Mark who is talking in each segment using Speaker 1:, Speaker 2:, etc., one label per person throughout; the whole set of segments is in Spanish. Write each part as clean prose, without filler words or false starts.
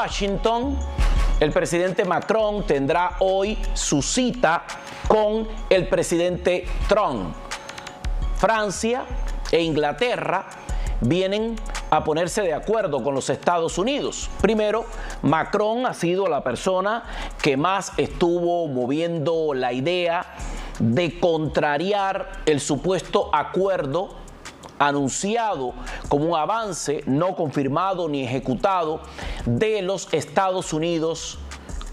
Speaker 1: Washington, el presidente Macron tendrá hoy su cita con el presidente Trump. Francia e Inglaterra vienen a ponerse de acuerdo con los Estados Unidos. Primero, Macron ha sido la persona que más estuvo moviendo la idea de contrariar el supuesto acuerdo anunciado como un avance no confirmado ni ejecutado de los Estados Unidos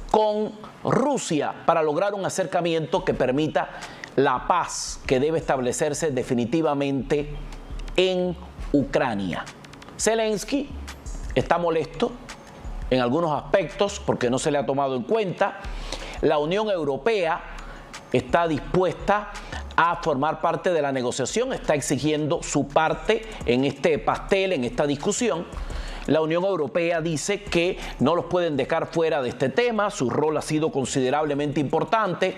Speaker 1: con Rusia para lograr un acercamiento que permita la paz que debe establecerse definitivamente en Ucrania. Zelensky está molesto en algunos aspectos porque no se le ha tomado en cuenta. La Unión Europea está dispuesta a formar parte de la negociación, está exigiendo su parte en este pastel, en esta discusión. La Unión Europea dice que no los pueden dejar fuera de este tema, su rol ha sido considerablemente importante.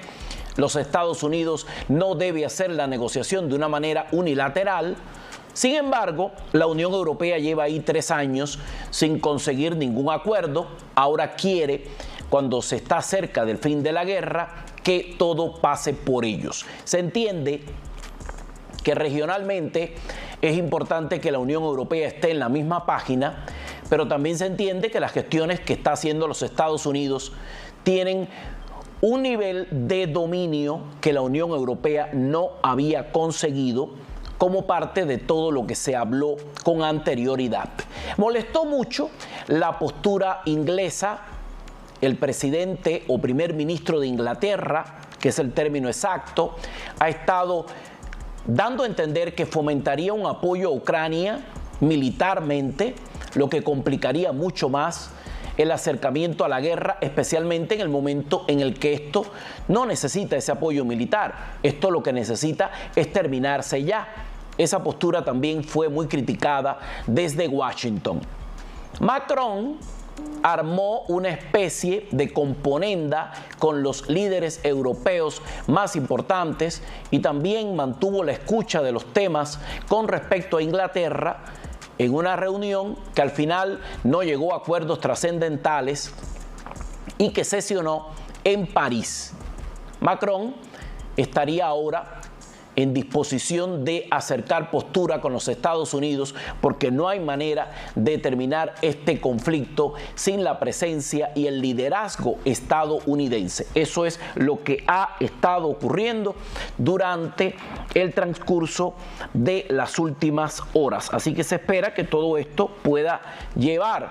Speaker 1: Los Estados Unidos no debe hacer la negociación de una manera unilateral. Sin embargo, la Unión Europea lleva ahí 3 años sin conseguir ningún acuerdo. Ahora quiere, cuando se está cerca del fin de la guerra, que todo pase por ellos. Se entiende que regionalmente es importante que la Unión Europea esté en la misma página, pero también se entiende que las gestiones que está haciendo los Estados Unidos tienen un nivel de dominio que la Unión Europea no había conseguido como parte de todo lo que se habló con anterioridad. Molestó mucho la postura inglesa. El presidente o primer ministro de Inglaterra, que es el término exacto, ha estado dando a entender que fomentaría un apoyo a Ucrania militarmente, lo que complicaría mucho más el acercamiento a la guerra, especialmente en el momento en el que esto no necesita ese apoyo militar. Esto lo que necesita es terminarse ya. Esa postura también fue muy criticada desde Washington. Macron armó una especie de componenda con los líderes europeos más importantes y también mantuvo la escucha de los temas con respecto a Inglaterra en una reunión que al final no llegó a acuerdos trascendentales y que sesionó en París. Macron estaría ahora en disposición de acercar postura con los Estados Unidos porque no hay manera de terminar este conflicto sin la presencia y el liderazgo estadounidense. Eso es lo que ha estado ocurriendo durante el transcurso de las últimas horas. Así que se espera que todo esto pueda llevar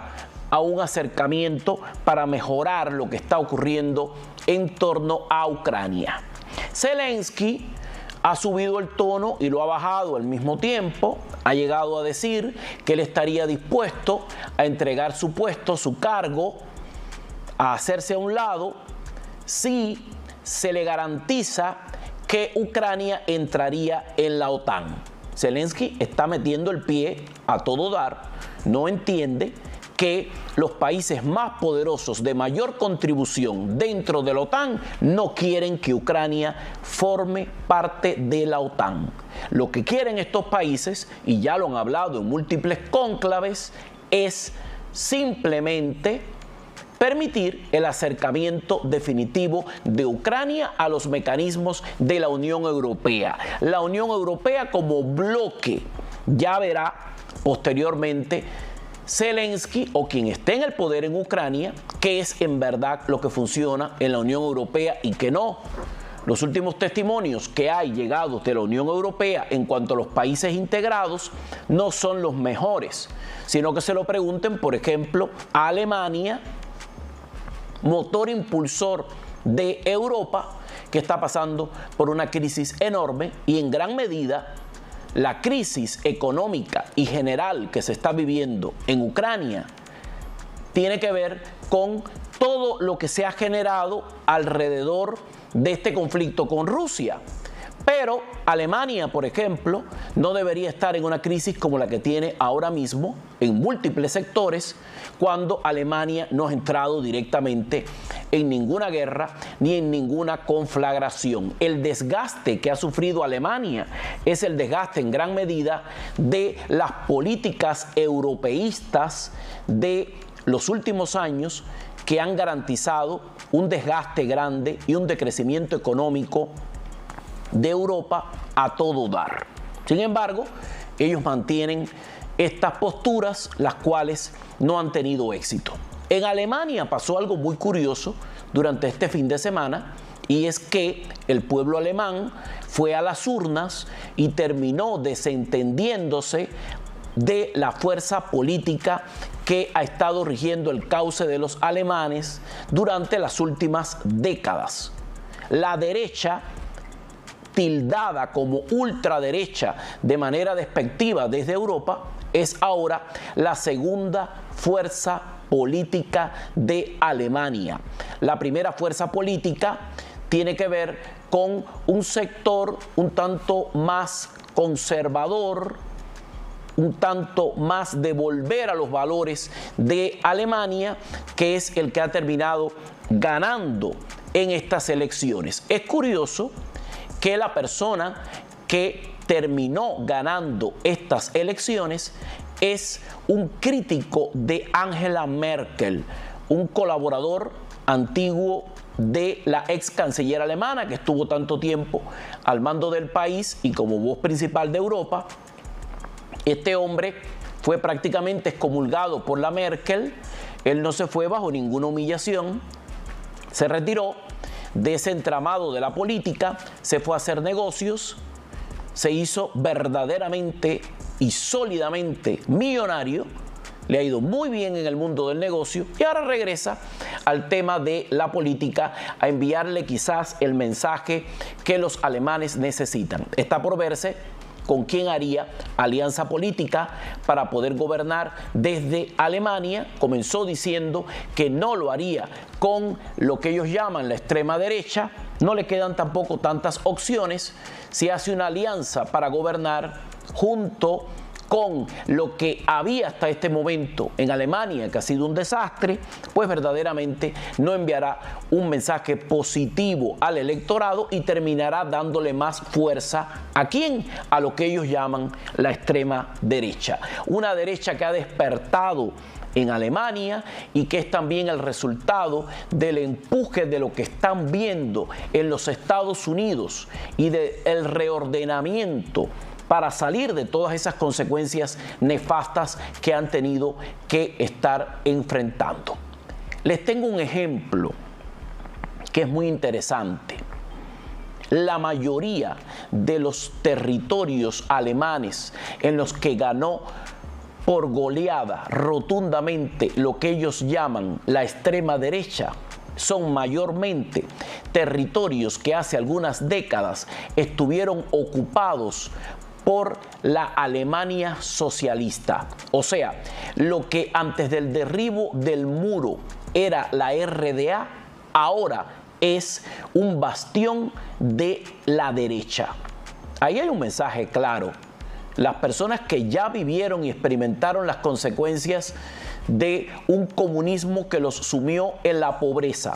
Speaker 1: a un acercamiento para mejorar lo que está ocurriendo en torno a Ucrania. Zelensky ha subido el tono y lo ha bajado al mismo tiempo. Ha llegado a decir que él estaría dispuesto a entregar su puesto, su cargo, a hacerse a un lado si se le garantiza que Ucrania entraría en la OTAN. Zelensky está metiendo el pie a todo dar, no entiende que los países más poderosos de mayor contribución dentro de la OTAN no quieren que Ucrania forme parte de la OTAN. Lo que quieren estos países, y ya lo han hablado en múltiples cónclaves, es simplemente permitir el acercamiento definitivo de Ucrania a los mecanismos de la Unión Europea. La Unión Europea como bloque ya verá posteriormente Zelensky o quien esté en el poder en Ucrania, qué es en verdad lo que funciona en la Unión Europea y qué no. Los últimos testimonios que hay llegados de la Unión Europea en cuanto a los países integrados no son los mejores, sino que se lo pregunten, por ejemplo, a Alemania, motor impulsor de Europa, que está pasando por una crisis enorme y en gran medida la crisis económica y general que se está viviendo en Ucrania tiene que ver con todo lo que se ha generado alrededor de este conflicto con Rusia. Pero Alemania, por ejemplo, no debería estar en una crisis como la que tiene ahora mismo en múltiples sectores, cuando Alemania no ha entrado directamente en ninguna guerra ni en ninguna conflagración. El desgaste que ha sufrido Alemania es el desgaste en gran medida de las políticas europeístas, de los últimos años que han garantizado un desgaste grande y un decrecimiento económico de Europa a todo dar. Sin embargo, ellos mantienen estas posturas, las cuales no han tenido éxito. En Alemania pasó algo muy curioso durante este fin de semana, y es que el pueblo alemán fue a las urnas y terminó desentendiéndose de la fuerza política que ha estado rigiendo el cauce de los alemanes durante las últimas décadas. La derecha, tildada como ultraderecha de manera despectiva desde Europa, es ahora la segunda fuerza política de Alemania. La primera fuerza política tiene que ver con un sector un tanto más conservador, un tanto más de volver a los valores de Alemania, que es el que ha terminado ganando en estas elecciones. Es curioso que la persona que terminó ganando estas elecciones es un crítico de Angela Merkel, un colaborador antiguo de la ex canciller alemana que estuvo tanto tiempo al mando del país y como voz principal de Europa. Este hombre fue prácticamente excomulgado por la Merkel. Él no se fue bajo ninguna humillación, se retiró de ese entramado de la política, se fue a hacer negocios, se hizo verdaderamente y sólidamente millonario, le ha ido muy bien en el mundo del negocio y ahora regresa al tema de la política a enviarle quizás el mensaje que los alemanes necesitan. Está por verse con quién haría alianza política para poder gobernar desde Alemania. Comenzó diciendo que no lo haría con lo que ellos llaman la extrema derecha. No le quedan tampoco tantas opciones si hace una alianza para gobernar junto con lo que había hasta este momento en Alemania, que ha sido un desastre, pues verdaderamente no enviará un mensaje positivo al electorado y terminará dándole más fuerza ¿a quién? A lo que ellos llaman la extrema derecha. Una derecha que ha despertado en Alemania y que es también el resultado del empuje de lo que están viendo en los Estados Unidos y del reordenamiento para salir de todas esas consecuencias nefastas que han tenido que estar enfrentando. Les tengo un ejemplo que es muy interesante. La mayoría de los territorios alemanes en los que ganó por goleada rotundamente lo que ellos llaman la extrema derecha son mayormente territorios que hace algunas décadas estuvieron ocupados por la Alemania socialista. O sea, lo que antes del derribo del muro era la RDA, ahora es un bastión de la derecha. Ahí hay un mensaje claro. Las personas que ya vivieron y experimentaron las consecuencias de un comunismo que los sumió en la pobreza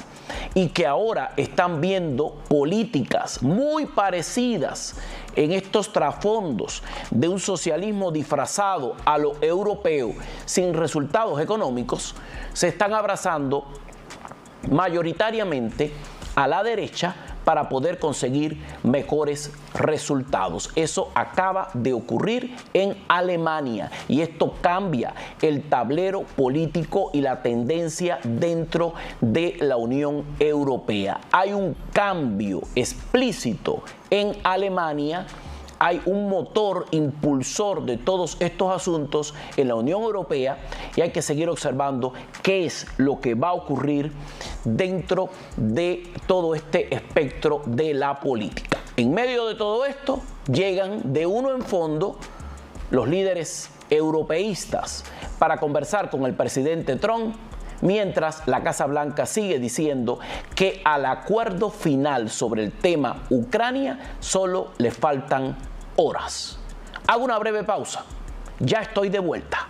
Speaker 1: y que ahora están viendo políticas muy parecidas en estos trasfondos de un socialismo disfrazado a lo europeo sin resultados económicos, se están abrazando mayoritariamente a la derecha para poder conseguir mejores resultados. Eso acaba de ocurrir en Alemania y esto cambia el tablero político y la tendencia dentro de la Unión Europea. Hay un cambio explícito en Alemania. Hay un motor impulsor de todos estos asuntos en la Unión Europea y hay que seguir observando qué es lo que va a ocurrir dentro de todo este espectro de la política. En medio de todo esto, llegan de uno en fondo los líderes europeístas para conversar con el presidente Trump, mientras la Casa Blanca sigue diciendo que al acuerdo final sobre el tema Ucrania solo le faltan horas. Hago una breve pausa. Ya estoy de vuelta.